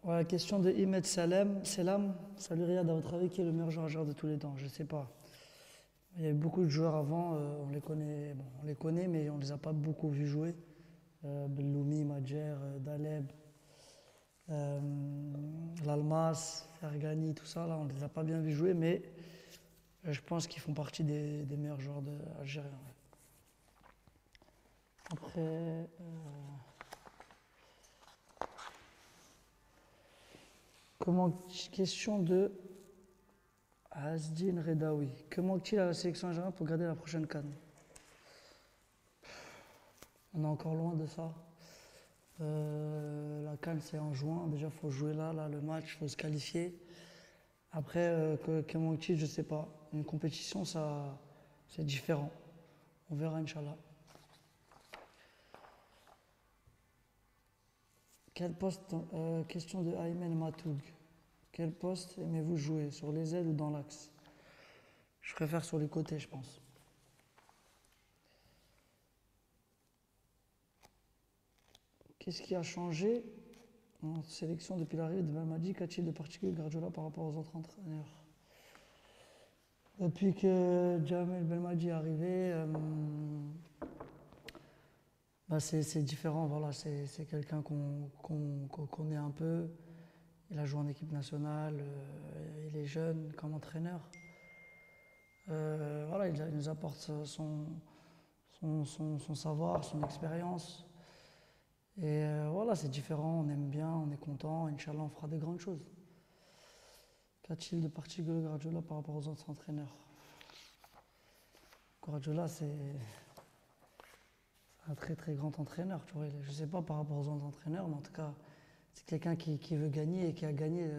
Ouais, question de Ahmed Selam. Salut Riyad, à votre avis, qui est le meilleur joueur de tous les temps? Je sais pas. Il y a eu beaucoup de joueurs avant, on les connaît, bon, on les connaît, mais on les a pas beaucoup vus jouer. Belloumi, Madjer, Daleb, euh, Lalmas, Fergani, tout ça, là, on les a pas bien vus jouer, mais je pense qu'ils font partie des meilleurs joueurs algériens. Ouais. Après, question de Asdin Redaoui. Que manque-t-il à la sélection algérienne pour garder la prochaine CAN? On est encore loin de ça. La CAN c'est en juin. Déjà, il faut jouer là, le match, il faut se qualifier. Après, que manque-t-il, je ne sais pas. Une compétition, ça, c'est différent. On verra, Inch'Allah. Quel poste, question de Aymen Matoug. Quel poste aimez-vous jouer? Sur les ailes ou dans l'axe? Je préfère sur les côtés, je pense. Qu'est-ce qui a changé en sélection depuis l'arrivée de Belmadi? Qu'a-t-il de particulier Guardiola par rapport aux autres entraîneurs? Depuis que Jamel Belmadi est arrivé, bah c'est différent. Voilà, c'est quelqu'un qu'on connaît un peu. Il a joué en équipe nationale, il est jeune comme entraîneur. Voilà, il nous apporte son savoir, son expérience. Et voilà, c'est différent, on aime bien, on est content. Inch'Allah, on fera des grandes choses. Qu'a-t-il de particulier Guardiola par rapport aux autres entraîneurs? Guardiola, c'est un très très grand entraîneur. Tu vois. Je ne sais pas par rapport aux autres entraîneurs, mais en tout cas, c'est quelqu'un qui veut gagner et qui a gagné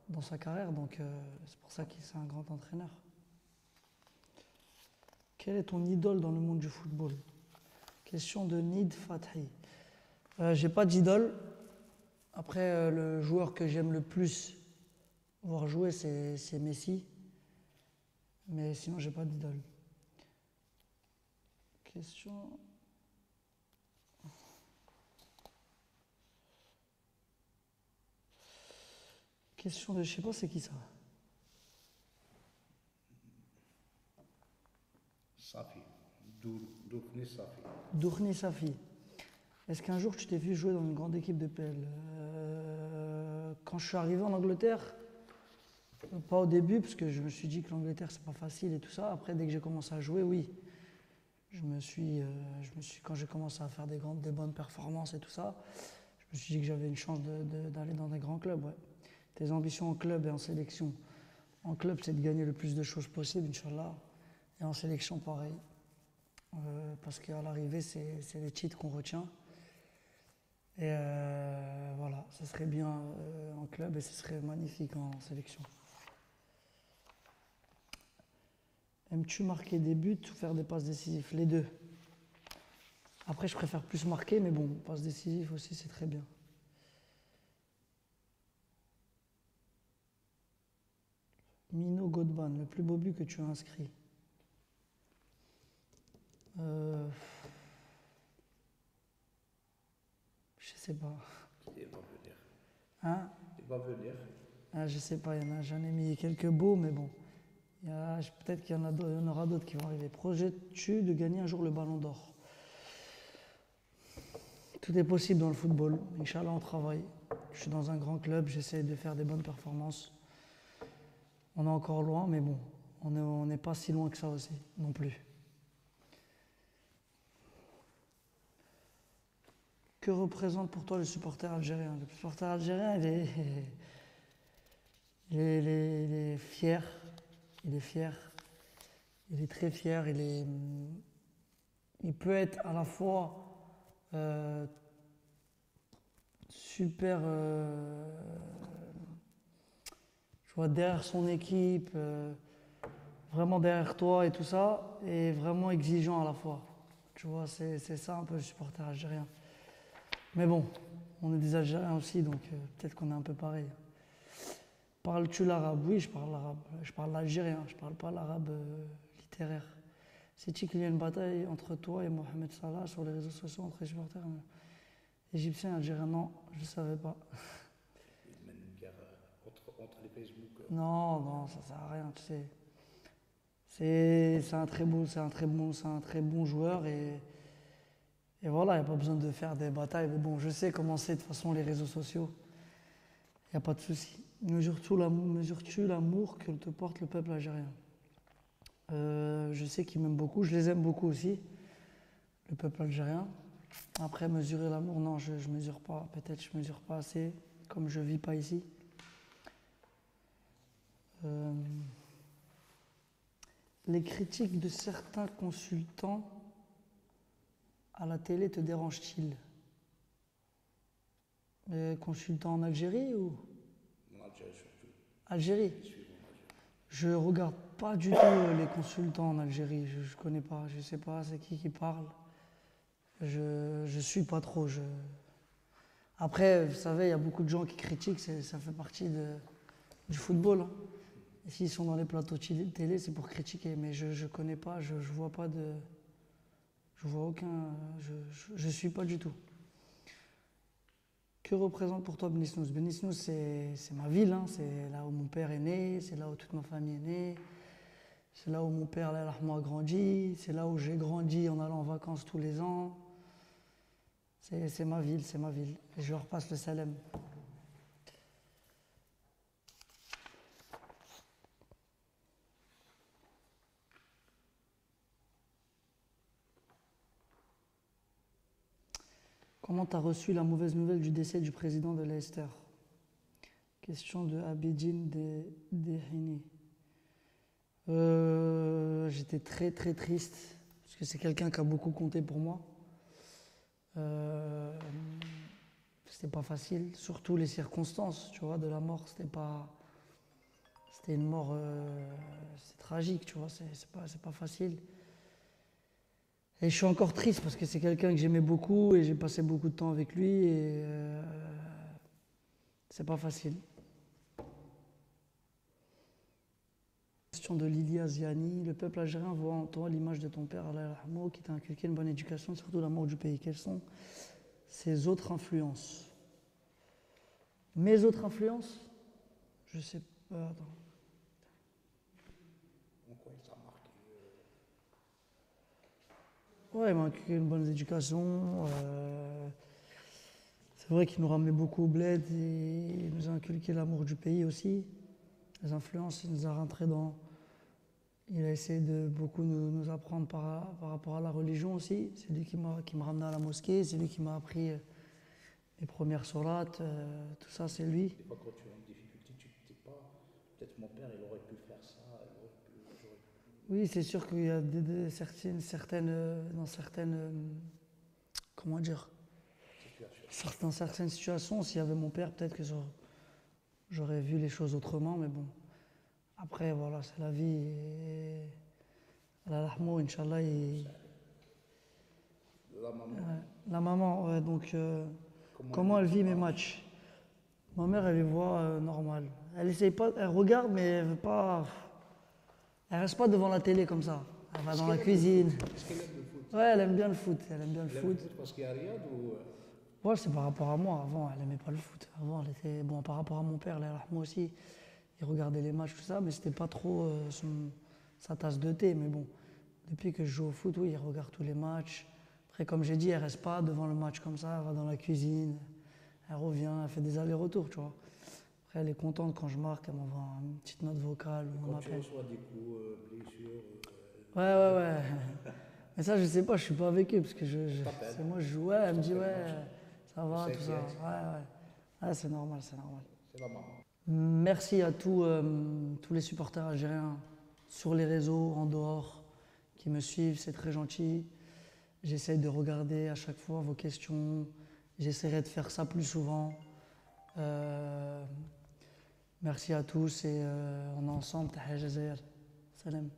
dans sa carrière. Donc c'est pour ça qu'il est un grand entraîneur. Quel est ton idole dans le monde du football? Question de Nid Fathi. J'ai pas d'idole. Après, le joueur que j'aime le plus voir jouer, c'est Messi. Mais sinon, j'ai pas d'idole. Question. Question de. Je sais pas, c'est qui ça? Safi. Dourni Safi. Dourni Safi. Est-ce qu'un jour tu t'es vu jouer dans une grande équipe de PL? Quand je suis arrivé en Angleterre, pas au début, parce que je me suis dit que l'Angleterre c'est pas facile et tout ça. Après, dès que j'ai commencé à jouer, oui. Quand j'ai commencé à faire des bonnes performances et tout ça, je me suis dit que j'avais une chance d'aller dans des grands clubs. Ouais. Tes ambitions en club et en sélection. En club, c'est de gagner le plus de choses possible, Inch'Allah. Et en sélection, pareil. Parce qu'à l'arrivée, c'est les titres qu'on retient. Et voilà, ce serait bien en club et ce serait magnifique en sélection. Aimes-tu marquer des buts ou faire des passes décisives? Les deux. Après, je préfère plus marquer, mais bon, passes décisives aussi, c'est très bien. Mino Godban, le plus beau but que tu as inscrit? Je sais pas. Il va venir. Hein? Il va venir. Ah, je sais pas, j'en ai mis quelques beaux, mais bon. Peut-être qu'il y en aura d'autres qui vont arriver. Projettes-tu de gagner un jour le ballon d'or? Tout est possible dans le football. Inch'Allah, on travaille. Je suis dans un grand club, j'essaie de faire des bonnes performances. On est encore loin, mais bon, on n'est pas si loin que ça aussi, non plus. Que représente pour toi le supporter algérien? Le supporter algérien, il est fier. Il est fier. Il est très fier. Il peut être à la fois super, je vois, derrière son équipe, vraiment derrière toi et tout ça, et vraiment exigeant à la fois. Tu vois, c'est ça un peu le supporter algérien. Mais bon, on est des Algériens aussi, donc peut-être qu'on est un peu pareil. Parles-tu l'arabe? Oui, je parle l'arabe. Je parle l'algérien, je parle pas l'arabe littéraire. C'est-il qu'il y a une bataille entre toi et Mohamed Salah sur les réseaux sociaux entre les supporters égyptiens et algériens? Non, je ne savais pas. Non, non, ça sert à rien, tu sais. C'est un très bon joueur et voilà, il n'y a pas besoin de faire des batailles. Mais bon, je sais comment c'est de toute façon les réseaux sociaux. Il n'y a pas de souci. Mesures-tu l'amour que te porte le peuple algérien? Je sais qu'ils m'aiment beaucoup, je les aime beaucoup aussi, le peuple algérien. Après, mesurer l'amour, non, je ne mesure pas. Peut-être je ne mesure pas assez, comme je ne vis pas ici. Euh, les critiques de certains consultants à la télé te dérangent-ils? Les consultants en Algérie ou En Algérie surtout. Algérie? Je suis en Algérie. Je regarde pas du tout les consultants en Algérie. Je connais pas, je sais pas c'est qui parle. Je suis pas trop. Après, vous savez, il y a beaucoup de gens qui critiquent, ça fait partie du football, hein. Et s'ils sont dans les plateaux de télé, c'est pour critiquer. Mais je connais pas, je vois pas de. Je vois aucun. Je suis pas du tout. Que représente pour toi Benisnous? Benisnous, c'est ma ville, hein. C'est là où mon père est né, c'est là où toute ma famille est née, c'est là où mon père Allah yarhamou, a grandi, c'est là où j'ai grandi en allant en vacances tous les ans. C'est ma ville, c'est ma ville. Et je leur passe le salam. Comment tu as reçu la mauvaise nouvelle du décès du président de Leicester? Question de Abidine Dehini. J'étais très très triste parce que c'est quelqu'un qui a beaucoup compté pour moi. C'était pas facile, surtout les circonstances, tu vois, de la mort. C'était une mort, c'est tragique, tu vois. C'est pas facile. Et je suis encore triste parce que c'est quelqu'un que j'aimais beaucoup et j'ai passé beaucoup de temps avec lui et c'est pas facile. Question de Lilia Ziani. Le peuple algérien voit en toi l'image de ton père, Allah yarhamou, qui t'a inculqué une bonne éducation, surtout l'amour du pays. Quelles sont ses autres influences? Mes autres influences? Je sais pas. Attends. En quoi il t'a marqué? Ouais, il m'a inculqué une bonne éducation. C'est vrai qu'il nous ramenait beaucoup au bled et il nous a inculqué l'amour du pays aussi. Les influences, il nous a rentré dans. Il a essayé de beaucoup nous apprendre par rapport à la religion aussi. C'est lui qui m'a ramené à la mosquée, c'est lui qui m'a appris les premières sourates, tout ça, c'est lui. Des fois, quand tu es en difficulté, tu ne sais pas. Peut-être mon père, il aurait pu faire ça, j'aurais pu. Oui, c'est sûr qu'il y a dans certaines, comment dire, dans certaines situations, s'il y avait mon père, peut-être que j'aurais vu les choses autrement, mais bon. Après, voilà, c'est la vie. Et Allah yarhamou, Inch'Allah. La maman, Ouais, la maman, ouais, donc comment elle vit mes matchs? Ma mère, elle les voit normal. Elle essaye pas, elle regarde, mais elle veut pas. Elle reste pas devant la télé comme ça. Elle va dans la cuisine. est-ce qu'elle aime le foot? Ouais, elle aime bien le foot. Elle aime bien le Elle aime le foot. foot parce qu'il y a Riyad ou. Ouais, c'est par rapport à moi. Avant, elle aimait pas le foot. Avant, elle était bon par rapport à mon père. Là, moi aussi, il regardait les matchs tout ça, mais c'était pas trop sa tasse de thé. Mais bon, depuis que je joue au foot, oui, il regarde tous les matchs. Après, comme j'ai dit, elle reste pas devant le match comme ça. Elle va dans la cuisine. Elle revient, elle fait des allers-retours, tu vois. Après, elle est contente quand je marque. Elle m'envoie une petite note vocale ou un Quand tu appel. reçois des coups, blessures. Ouais. Mais ça, je sais pas, je suis pas avec eux parce que T'appelles. c'est moi, je joue. Ouais, elle me dit, ouais, ça va, C'est tout ça. inquiète. Ouais. Ouais, c'est normal, c'est normal. C'est la maman. Merci à tous les supporters algériens sur les réseaux, en dehors, qui me suivent, c'est très gentil. J'essaie de regarder à chaque fois vos questions. J'essaierai de faire ça plus souvent. Merci à tous et on est ensemble. Tahia Jazair. Salam.